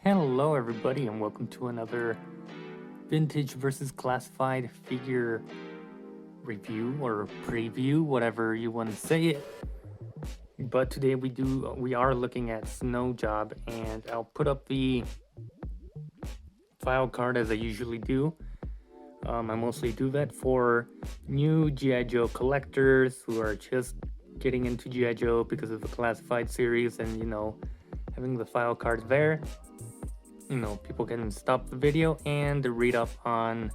Hello, everybody, and welcome to another vintage versus classified figure review or preview, whatever you want to say it. But today we are looking at Snow Job, and I'll put up the file card as I usually do. I mostly do that for new G.I. Joe collectors who are just getting into G.I. Joe because of the classified series, and having the file cards there. People can stop the video and read up on,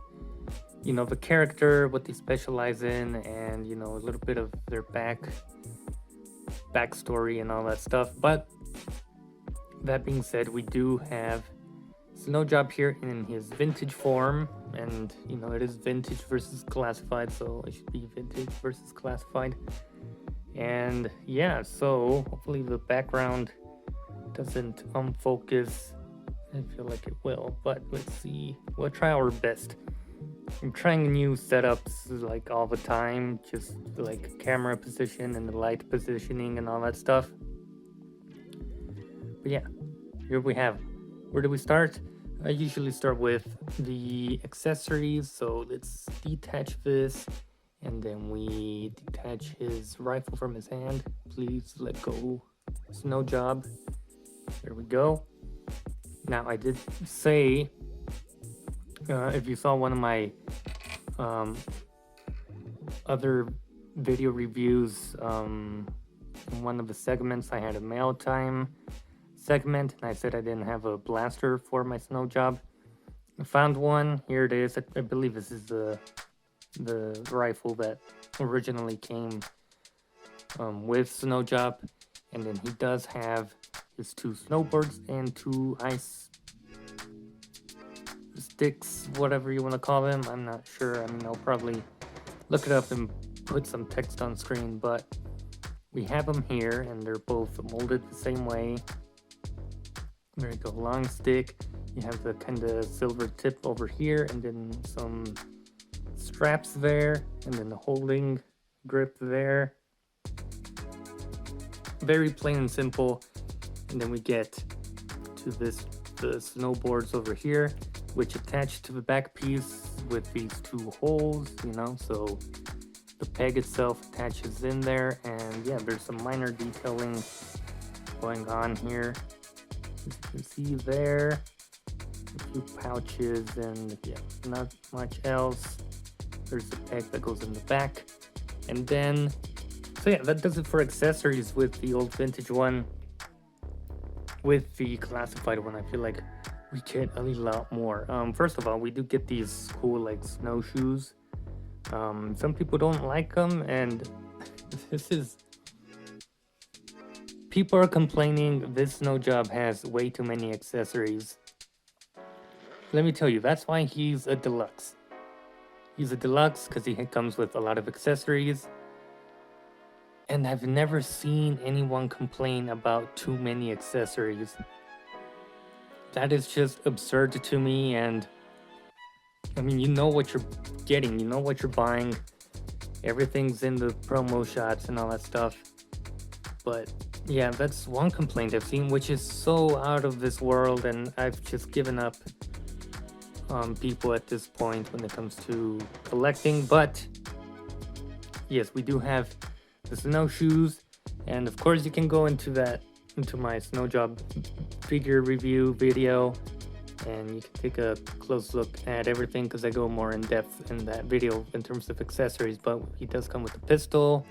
the character, what they specialize in, and, a little bit of their backstory and all that stuff. But that being said, we do have Snow Job here in his vintage form, and, it is vintage versus classified, so it should be vintage versus classified. And yeah, so hopefully the background doesn't focus. I feel like it will, but let's see. We'll try our best. I'm trying new setups like all the time, just like camera position and the light positioning and all that stuff. But yeah, here we have. Where do we start? I usually start with the accessories, so let's detach this, and then we detach his rifle from his hand. Please let go. Snow Job. There we go. Now, I did say, if you saw one of my other video reviews, in one of the segments, I had a mail time segment, and I said I didn't have a blaster for my Snow Job. I found one. Here it is. I believe this is the rifle that originally came with Snow Job, and then he does have his two snowboards and two ice sticks, whatever you want to call them. I'm not sure. I mean, I'll probably look it up and put some text on screen, but we have them here, and they're both molded the same way. There you go, long stick. You have the kind of silver tip over here, and then some straps there, and then the holding grip there. Very plain and simple. And then we get to the snowboards over here, which attach to the back piece with these two holes, so the peg itself attaches in there. And yeah, there's some minor detailing going on here. As you can see there, a few pouches, and yeah, not much else. There's the peg that goes in the back. And then, so yeah, that does it for accessories with the old vintage one. With the classified one, I feel like we get a lot more. First of all, we do get these cool like snowshoes. Some people don't like them, and people are complaining this Snow Job has way too many accessories. Let me tell you, that's why he's a deluxe. He's a deluxe because he comes with a lot of accessories. And I've never seen anyone complain about too many accessories. That is just absurd to me, and I mean, you know what you're getting, you know what you're buying. Everything's in the promo shots and all that stuff. But yeah, that's one complaint I've seen, which is so out of this world, and I've just given up on people at this point when it comes to collecting. But yes, we do have the snowshoes, and of course you can go into my Snow Job figure review video, and you can take a close look at everything because I go more in depth in that video in terms of accessories. But he does come with a pistol.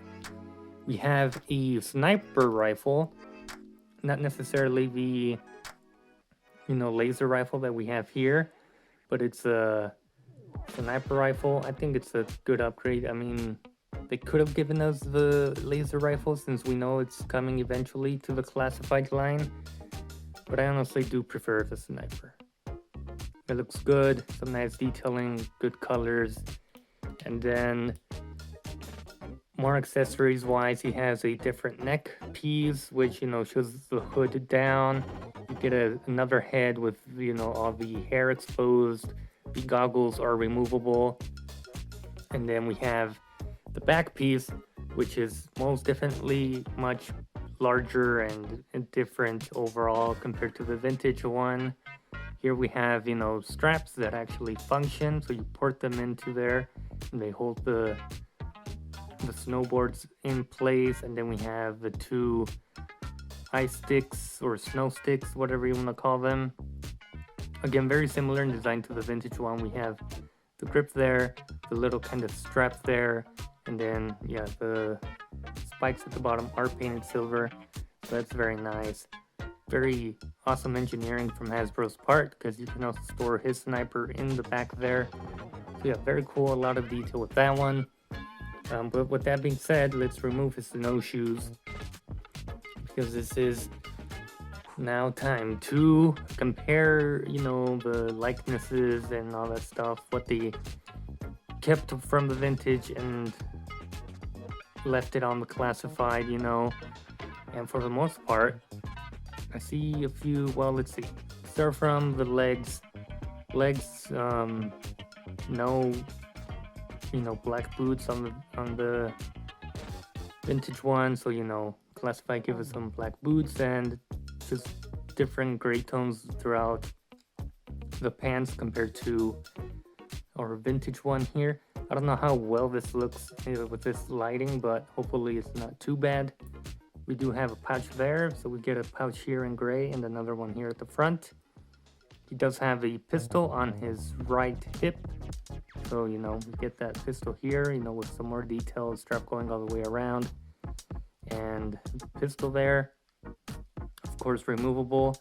We have a sniper rifle, not necessarily the laser rifle that we have here, but it's a sniper rifle. I think it's a good upgrade. I mean, they could have given us the laser rifle since we know it's coming eventually to the classified line, but I honestly do prefer the sniper. It looks good, some nice detailing, good colors, and then more accessories wise, he has a different neck piece, which shows the hood down. You get another head with all the hair exposed. The goggles are removable, and then we have the back piece, which is most definitely much larger and different overall compared to the vintage one. Here we have, straps that actually function, so you port them into there and they hold the snowboards in place. And then we have the two ice sticks or snow sticks, whatever you want to call them. Again, very similar in design to the vintage one. We have the grip there, the little kind of strap there, and then the spikes at the bottom are painted silver, so that's very nice. Very awesome engineering from Hasbro's part, because you can also store his sniper in the back there. So yeah, very cool, a lot of detail with that one. But with that being said, let's remove his snowshoes, because this is now time to compare, the likenesses and all that stuff, what they kept from the vintage and left it on the classified, and for the most part, I see a few. Well, let's see. Start from the legs. No, black boots on the vintage one. So classified give us some black boots and just different gray tones throughout the pants compared to our vintage one here. I don't know how well this looks with this lighting, but hopefully it's not too bad. We do have a pouch there, so we get a pouch here in gray and another one here at the front. He does have a pistol on his right hip, so we get that pistol here, with some more detail, strap going all the way around, and the pistol there, of course removable.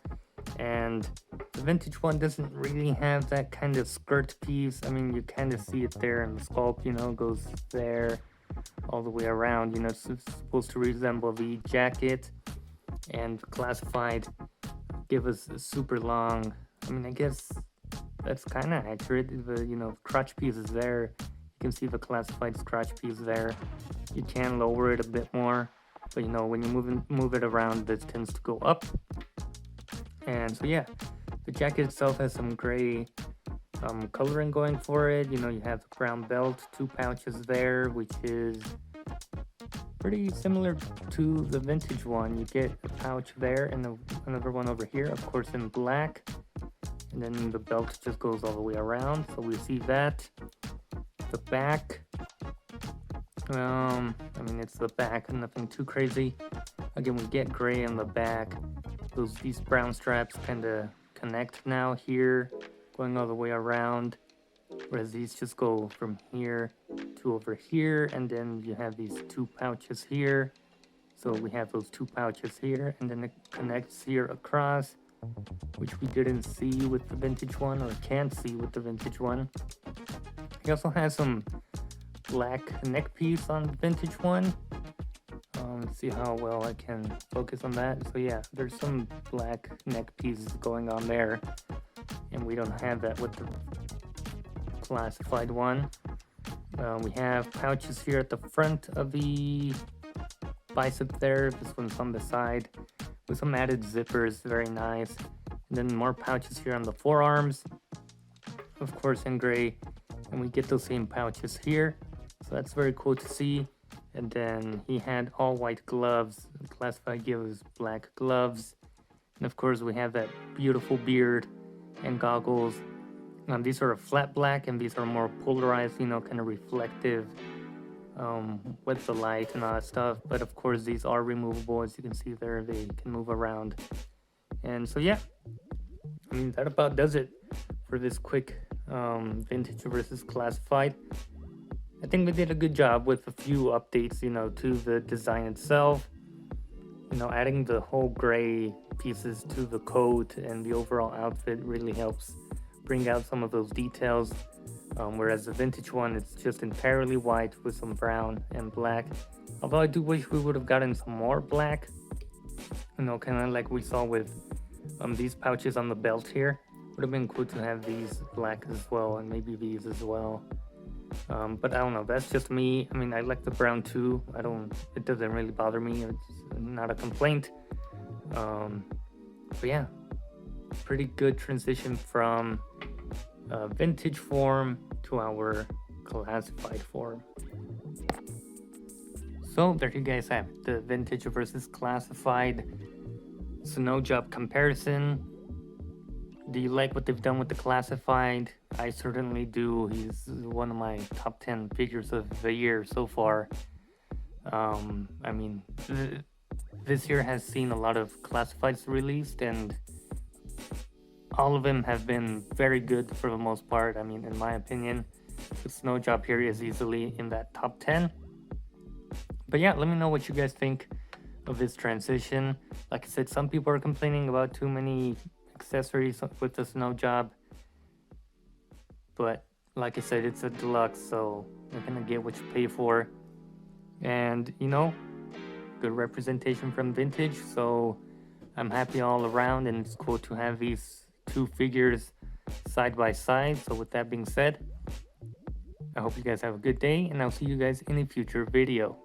And the vintage one doesn't really have that kind of skirt piece. I mean, you kind of see it there in the sculpt, goes there all the way around. It's supposed to resemble the jacket, and classified give us a super long. I mean, I guess that's kind of accurate. The crotch piece is there. You can see the classified crotch piece there. You can lower it a bit more, but when you move it around, this tends to go up. And so yeah, the jacket itself has some gray coloring going for it. You have the brown belt, two pouches there, which is pretty similar to the vintage one. You get a pouch there and another one over here, of course in black, and then the belt just goes all the way around, so we see that. The back, I mean, it's the back, nothing too crazy. Again, we get gray on the back. These brown straps kind of connect now here, going all the way around, whereas these just go from here to over here. And then you have these two pouches here, so we have those two pouches here, and then it connects here across, which we didn't see with the vintage one, or can't see with the vintage one. He also has some black neck piece on the vintage one. Let's see how well I can focus on that. So yeah, there's some black neck pieces going on there, and we don't have that with the classified one. We have pouches here at the front of the bicep there. This one's on the side with some added zippers, very nice. And then more pouches here on the forearms, of course in gray, and we get those same pouches here, so that's very cool to see. And then he had all white gloves. Classified gives black gloves. And of course we have that beautiful beard and goggles. These are flat black, and these are more polarized, kind of reflective with the light and all that stuff. But of course these are removable, as you can see there, they can move around. And so yeah, I mean, that about does it for this quick vintage versus classified. I think we did a good job with a few updates, to the design itself. Adding the whole gray pieces to the coat and the overall outfit really helps bring out some of those details. Whereas the vintage one, it's just entirely white with some brown and black. Although I do wish we would have gotten some more black, kind of like we saw with these pouches on the belt here. Would have been cool to have these black as well, and maybe these as well. But I don't know, that's just me. I mean, I like the brown too. It doesn't really bother me. It's not a complaint. But yeah, pretty good transition from vintage form to our classified form. So there you guys have it, the vintage versus classified snow job comparison. Do you like what they've done with the classified? I certainly do. He's one of my top 10 figures of the year so far. I mean, this year has seen a lot of classifieds released, and all of them have been very good for the most part. I mean, in my opinion, the Snow Job here is easily in that top 10. But yeah, let me know what you guys think of this transition. Like I said, some people are complaining about too many accessories with the Snow Job. But like I said, it's a deluxe, so you're gonna get what you pay for. And you know, good representation from vintage, so I'm happy all around, and it's cool to have these two figures side by side. So with that being said, I hope you guys have a good day, and I'll see you guys in a future video.